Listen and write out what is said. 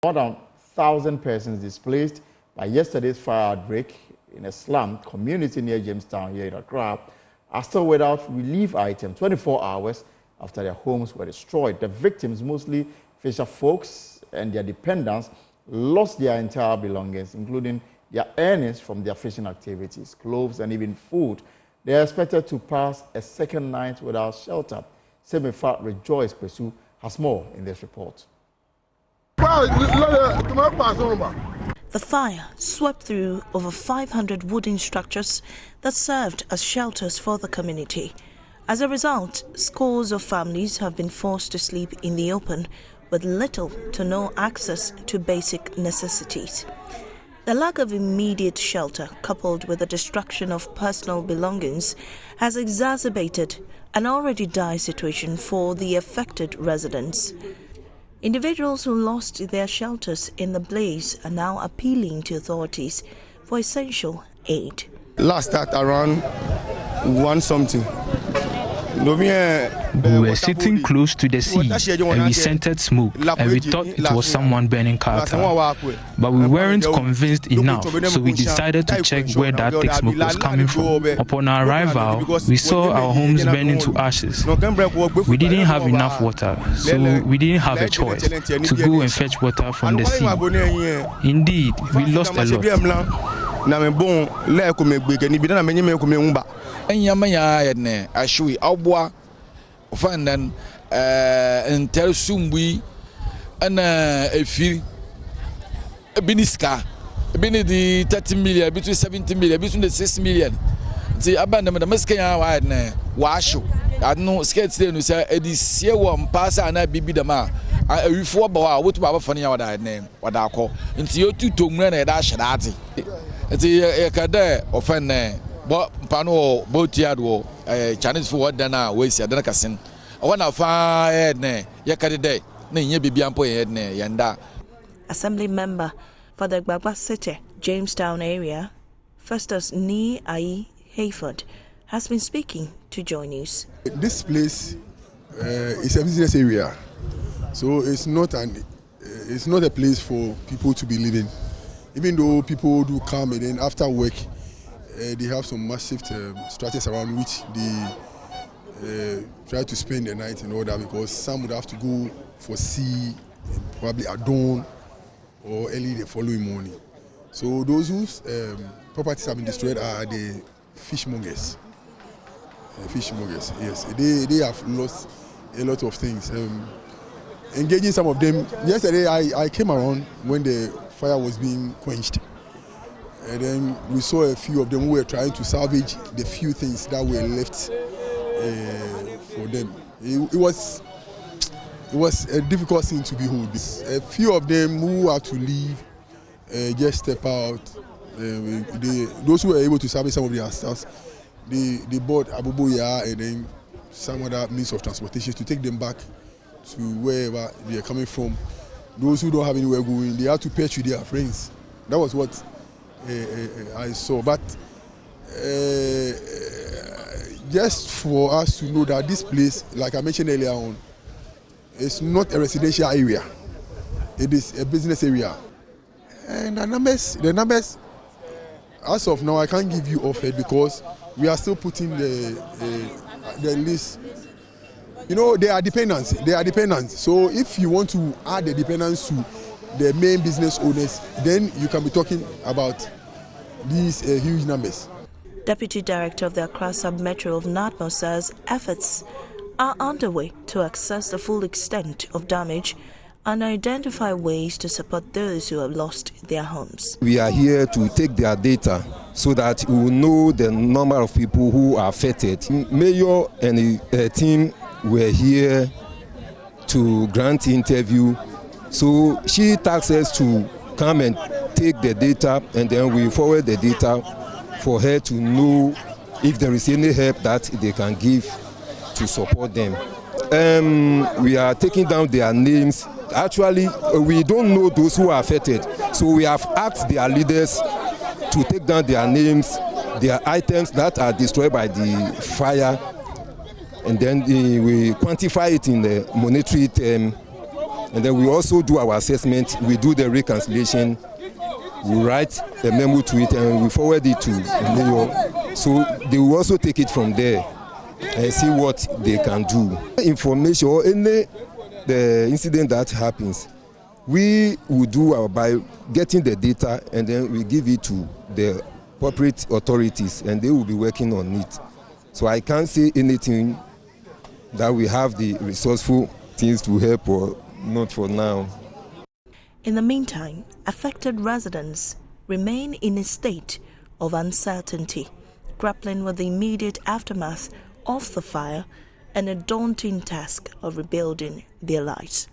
More than 1,000 persons displaced by yesterday's fire outbreak in a slum community near Jamestown here in Accra are still without relief items 24 hours after their homes were destroyed. The victims, mostly fisher folks and their dependents, lost their entire belongings, including their earnings from their fishing activities, clothes, and even food. They are expected to pass a second night without shelter. Semifa Rejoice Pesu has more in this report. The fire swept through over 500 wooden structures that served as shelters for the community. As a result, scores of families have been forced to sleep in the open with little to no access to basic necessities. The lack of immediate shelter, coupled with the destruction of personal belongings, has exacerbated an already dire situation for the affected residents. Individuals who lost their shelters in the blaze are now appealing to authorities for essential aid. Last at around 1 something. We were sitting close to the sea and we scented smoke and we thought it was someone burning character. But we weren't convinced enough, so we decided to check where that thick smoke was coming from. Upon our arrival, we saw our homes burning to ashes. We didn't have enough water, so we didn't have a choice to go and fetch water from the sea. Indeed, we lost a lot. Ashui Abwa Fandan and Tersumbi and a fee a biniska, a binity 30 million, between 70 million, between the 6 million. The abandonment of Muscaya Washu. I know skates then who say this year one pass and I be the man. I before Boa, what about funny what I name, what I call into your 2 to men a dash at it. The Kade offend. But Pano Botiado, Chinese for Dana, Waste Adakasin. I want to find Yakade, Nay Biampo Yanda. Assembly member for the Gbagba City, Jamestown area, Festus Ni Ai Hayford, has been speaking to Joy News. This place is a business area, so it's not a place for people to be living. Even though people do come and then after work, they have some massive structures around which they try to spend the night in order, because some would have to go for sea probably at dawn or early the following morning. So those whose properties have been destroyed are the fishmongers. Fishmongers, yes. They have lost a lot of things. Engaging some of them. Yesterday I came around when the fire was being quenched. And then we saw a few of them who were trying to salvage the few things that were left for them. It was a difficult scene to behold. A few of them who had to leave just step out. Those who were able to salvage some of their stuff, they bought abubuya and then some other means of transportation to take them back to wherever they are coming from. Those who don't have anywhere going, they have to pay to their friends. That was what I saw, but just for us to know that this place, like I mentioned earlier on, is not a residential area. It is a business area. And the numbers, as of now, I can't give you off-head because we are still putting the list. You know, they are dependents. So if you want to add the dependents to the main business owners, then you can be talking about these huge numbers. Deputy Director of the Accra Sub-Metro of NADMO says efforts are underway to assess the full extent of damage and identify ways to support those who have lost their homes. We are here to take their data so that we will know the number of people who are affected. Mayor and a team were here to grant interview. So she tasked us to come and take the data, and then we forward the data for her to know if there is any help that they can give to support them. We are taking down their names. Actually, we don't know those who are affected. So we have asked their leaders to take down their names, their items that are destroyed by the fire, and then we quantify it in the monetary term And then we also do our assessment, we do the reconciliation, we write a memo to it and we forward it to the mayor. So they will also take it from there and see what they can do. Information or any the incident that happens, we will do by getting the data and then we give it to the appropriate authorities and they will be working on it. So I can't say anything that we have the resourceful things to help or not for now. In the meantime, affected residents remain in a state of uncertainty, grappling with the immediate aftermath of the fire and a daunting task of rebuilding their lives.